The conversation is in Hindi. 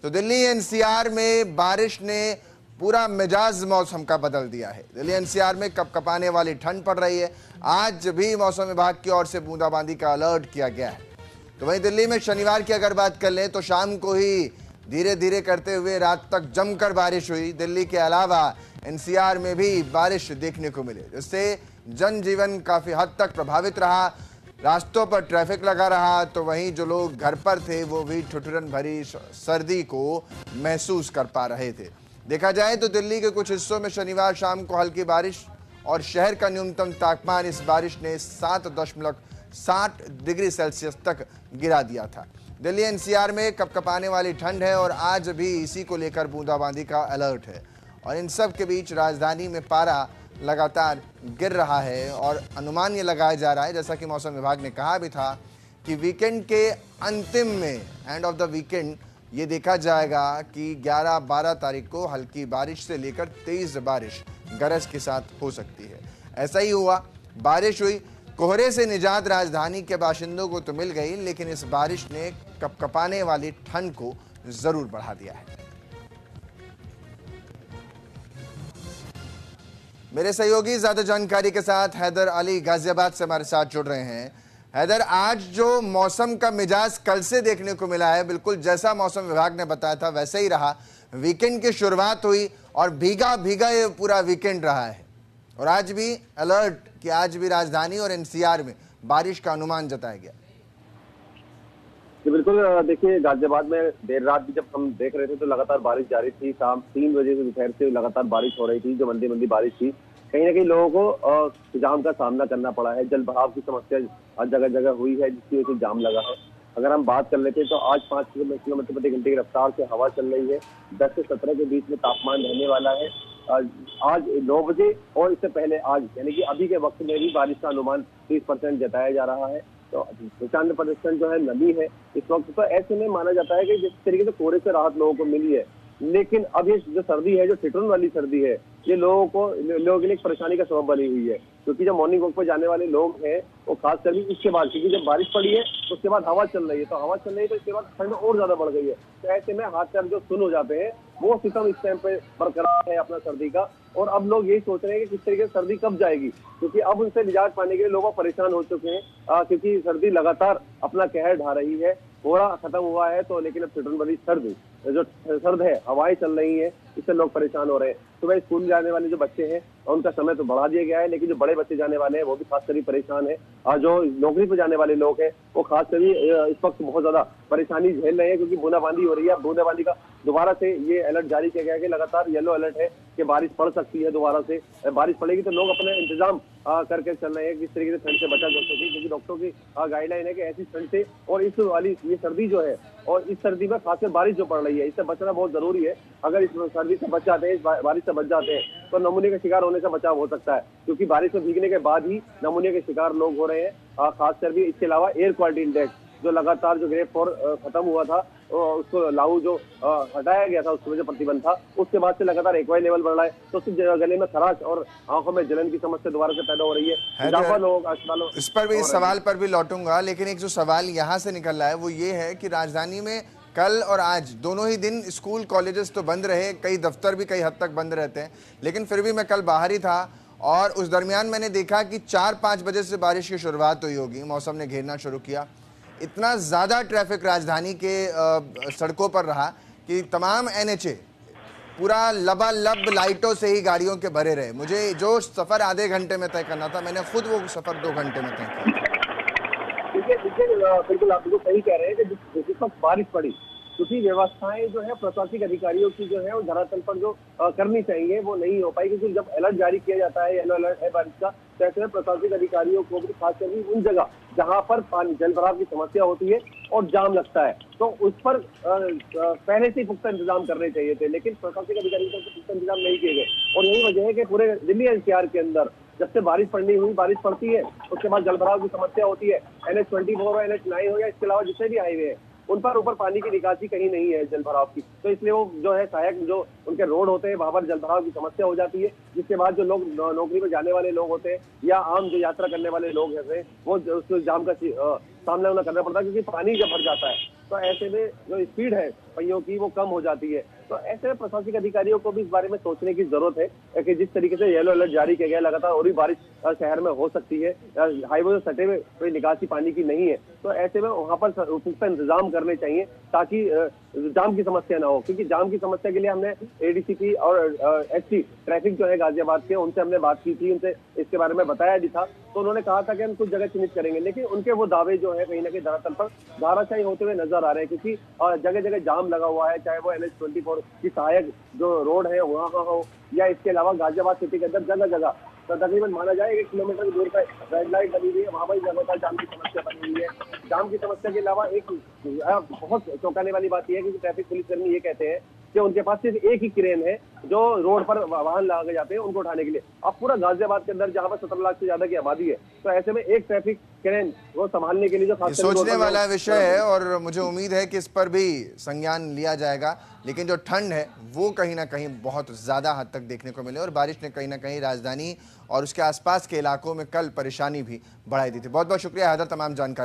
तो दिल्ली एनसीआर में बारिश ने पूरा मिजाज मौसम का बदल दिया है। दिल्ली एनसीआर में कपकपाने वाली ठंड पड़ रही है। आज भी मौसम विभाग की ओर से बूंदाबांदी का अलर्ट किया गया है। तो वहीं दिल्ली में शनिवार की अगर बात कर लें तो शाम को ही धीरे धीरे करते हुए रात तक जमकर बारिश हुई। दिल्ली के अलावा एनसीआर में भी बारिश देखने को मिली, जिससे जनजीवन काफी हद तक प्रभावित रहा। रास्तों पर ट्रैफिक लगा रहा, तो वहीं जो लोग घर पर थे वो भी ठिठुरन भरी सर्दी को महसूस कर पा रहे थे। देखा जाए तो दिल्ली के कुछ हिस्सों में शनिवार शाम को हल्की बारिश और शहर का न्यूनतम तापमान इस बारिश ने 7.7 डिग्री सेल्सियस तक गिरा दिया था। दिल्ली एनसीआर में कपकपाने वाली ठंड है और आज भी इसी को लेकर बूंदाबांदी का अलर्ट है। और इन सब के बीच राजधानी में पारा लगातार गिर रहा है और अनुमान ये लगाया जा रहा है, जैसा कि मौसम विभाग ने कहा भी था, कि वीकेंड के अंतिम में, एंड ऑफ द वीकेंड, ये देखा जाएगा कि 11-12 तारीख को हल्की बारिश से लेकर तेज बारिश गरज के साथ हो सकती है। ऐसा ही हुआ, बारिश हुई। कोहरे से निजात राजधानी के बाशिंदों को तो मिल गई, लेकिन इस बारिश ने कपकपाने वाली ठंड को जरूर बढ़ा दिया है। मेरे सहयोगी ज्यादा जानकारी के साथ हैदर अली गाजियाबाद से हमारे साथ जुड़ रहे हैं। हैदर, आज जो मौसम का मिजाज कल से देखने को मिला है, बिल्कुल जैसा मौसम विभाग ने बताया था वैसे ही रहा। वीकेंड की शुरुआत हुई और भीगा भीगा ये पूरा वीकेंड रहा है। और आज भी अलर्ट कि आज भी राजधानी और एनसीआर में बारिश का अनुमान जताया गया। जी बिल्कुल, देखिए गाजियाबाद में देर रात भी जब हम देख रहे थे तो लगातार बारिश जारी थी। शाम 3 बजे से दोपहर से लगातार बारिश हो रही थी, जो मंदी मंदी बारिश थी। कहीं ना कहीं लोगों को जाम का सामना करना पड़ा है। जल भराव की समस्या जगह जगह हुई है, जिसकी वजह से जाम लगा है। अगर हम बात कर लेते हैं तो आज 5 किलोमीटर प्रति घंटे की रफ्तार से हवा चल रही है। 10 से 17 के बीच में तापमान रहने वाला है। आज 9 बजे और इससे पहले आज यानी कि अभी के वक्त में भी बारिश का अनुमान 30% जताया जा रहा है। तो 95% जो है नमी है इस वक्त। तो ऐसे में माना जाता है कि जिस तरीके से कोहरे से राहत लोगों को मिली है, लेकिन अब ये जो सर्दी है, जो ठिठुरन वाली सर्दी है, ये लोगों के लिए एक परेशानी का सबब बनी हुई है। क्योंकि जो मॉर्निंग वॉक पर जाने वाले लोग हैं वो खासकर भी इसके बाद, क्योंकि जब बारिश पड़ी है तो उसके बाद हवा चल रही है, तो हवा चल रही है तो इसके बाद ठंड और ज्यादा बढ़ गई है। तो ऐसे में हाथ पैर जो सुन हो जाते हैं, वो सिस्टम इस टाइम पे बरकरार है अपना सर्दी का। और अब लोग यही सोच रहे हैं कि किस तरीके से सर्दी कब जाएगी, क्योंकि अब उनसे निजात पाने के लिए लोग परेशान हो चुके हैं, क्योंकि सर्दी लगातार अपना कहर ढा रही है। थोड़ा खत्म हुआ है तो, लेकिन अब ठिठुरन वाली सर्दी जो सर्द है, हवाएं चल रही हैं, इससे लोग परेशान हो रहे हैं। सुबह स्कूल जाने वाले जो बच्चे हैं उनका समय तो बढ़ा दिया गया है, लेकिन जो बड़े बच्चे जाने वाले हैं वो भी खासकर परेशान है। और जो नौकरी पर जाने वाले लोग हैं वो खासकर इस वक्त बहुत ज्यादा परेशानी झेल रहे हैं, क्योंकि बूंदाबांदी हो रही है। बूंदाबांदी का दोबारा से ये अलर्ट जारी किया गया है कि लगातार येलो अलर्ट है कि बारिश पड़ सकती है। दोबारा से बारिश पड़ेगी तो लोग अपने इंतजाम करके चल रहे हैं किस तरीके से ठंड से बचा जा सके, क्योंकि डॉक्टरों की गाइडलाइन है कि ऐसी ठंड से और इस वाली ये सर्दी जो है, और इस सर्दी में खासकर बारिश जो पड़ रही है, इससे बचना बहुत जरूरी है। अगर इस सर्दी से बच जाते हैं, इस बारिश से बच जाते हैं, तो नमूने का शिकार होने से बचाव हो सकता है। क्योंकि बारिश में भीगने के बाद ही नमूने के शिकार लोग हो रहे हैं। खासकर भी इसके अलावा एयर क्वालिटी इंडेक्स जो लगातार जो ग्रेड 4 खत्म हुआ था, उसको लागू जो हटाया गया था, उसमें जो प्रतिबंध था, उसके बाद से लगातार एक्वाई लेवल बढ़ रहा है। तो उससे गले में खराश और आंखों में जलन की समस्या दोबारा से पैदा हो रही है। लोग इस पर भी, इस सवाल पर भी लौटूंगा, लेकिन एक जो सवाल यहाँ से निकल रहा है वो ये है कि राजधानी में कल और आज दोनों ही दिन स्कूल कॉलेजेस तो बंद रहे, कई दफ्तर भी कई हद तक बंद रहते हैं, लेकिन फिर भी मैं कल बाहर ही था और उस दरमियान मैंने देखा कि 4-5 बजे से बारिश की शुरुआत हुई होगी, मौसम ने घेरना शुरू किया। इतना ज़्यादा ट्रैफिक राजधानी के सड़कों पर रहा कि तमाम एनएचए पूरा लबालब लाइटों से ही गाड़ियों के भरे रहे। मुझे जो सफ़र आधे घंटे में तय करना था, मैंने खुद वो सफ़र 2 घंटे में तय किया। बिल्कुल आप बिल्कुल सही कह रहे हैं कि जिस वक्त बारिश पड़ी, क्योंकि व्यवस्थाएं जो है प्रशासनिक अधिकारियों की जो है वो धरातल पर जो करनी चाहिए वो नहीं हो पाई। क्योंकि जब अलर्ट जारी किया जाता है, येलो अलर्ट है बारिश का, तो ऐसे में प्रशासनिक अधिकारियों को भी खासकर उन जगह जहां पर पानी जल भराव की समस्या होती है और जाम लगता है, तो उस पर पहले से ही पुख्ता इंतजाम करने चाहिए थे, लेकिन प्रशासनिक अधिकारियों को पुख्ता इंतजाम नहीं किए गए। और यही वजह है कि पूरे दिल्ली एनसीआर के अंदर जब से बारिश पड़ती है उसके बाद जल भराव की समस्या होती है। NH24 हो, NH9 हो, या इसके अलावा जितने भी हाईवे हैं उन पर ऊपर पानी की निकासी कहीं नहीं है जल भराव की, तो इसलिए वो जो है सहायक जो उनके रोड होते हैं वहां पर जल भराव की समस्या हो जाती है, जिसके बाद जो लोग नौकरी पर जाने वाले लोग होते हैं या आम जो यात्रा करने वाले लोग हैं वो उस जाम का सामना करना पड़ता है, क्योंकि पानी जब भर जाता है तो ऐसे में जो स्पीड है पहियों की वो कम हो जाती है। तो ऐसे में प्रशासनिक अधिकारियों को भी इस बारे में सोचने की जरूरत है कि जिस तरीके से येलो अलर्ट जारी किया गया, लगातार और भी बारिश शहर में हो सकती है, हाईवे से सटे हुए कोई निकासी पानी की नहीं है, तो ऐसे में वहां पर पुख्ता इंतजाम करने चाहिए ताकि जाम की समस्या ना हो। क्योंकि जाम की समस्या के लिए हमने एडीसीपी और एसपी ट्रैफिक जो है गाजियाबाद के, उनसे हमने बात की थी, उनसे इसके बारे में बताया भी था। तो उन्होंने कहा था कि हम कुछ जगह चिन्हित करेंगे, लेकिन उनके वो दावे जो है कहीं ना कहीं धरातल पर धाराशायी होते हुए नजर आ रहे हैं। क्योंकि जगह जगह जाम लगा हुआ है, चाहे वो NH-24 की सहायक जो रोड है वहाँ हो, या इसके अलावा गाजियाबाद सिटी के अंदर जगह जगह तो तकरीबन माना जाए 1 किलोमीटर दूर पर रेड लाइट लगी हुई है, वहां पर लगातार जाम की समस्या बनी हुई है। जाम की समस्या के अलावा एक बहुत चौंकाने वाली बात यह है कि ट्रैफिक पुलिसकर्मी ये कहते हैं कि उनके पास सिर्फ एक ही क्रेन है जो रोड पर वाहन लगाए जाते हैं उनको उठाने के लिए। अब पूरा गाजियाबाद के अंदर जहां पर 17 लाख से ज्यादा की आबादी है, तो ऐसे में एक ट्रैफिक क्रेन वो संभालने के लिए जो ये सोचने वाला विषय है और मुझे उम्मीद है कि इस पर भी संज्ञान लिया जाएगा। लेकिन जो ठंड है वो कहीं ना कहीं बहुत ज़्यादा हद तक देखने को मिले और बारिश ने कहीं ना कहीं राजधानी और उसके आसपास के इलाकों में कल परेशानी भी बढ़ाई दी थी। बहुत बहुत शुक्रिया हैदर तमाम जानकारी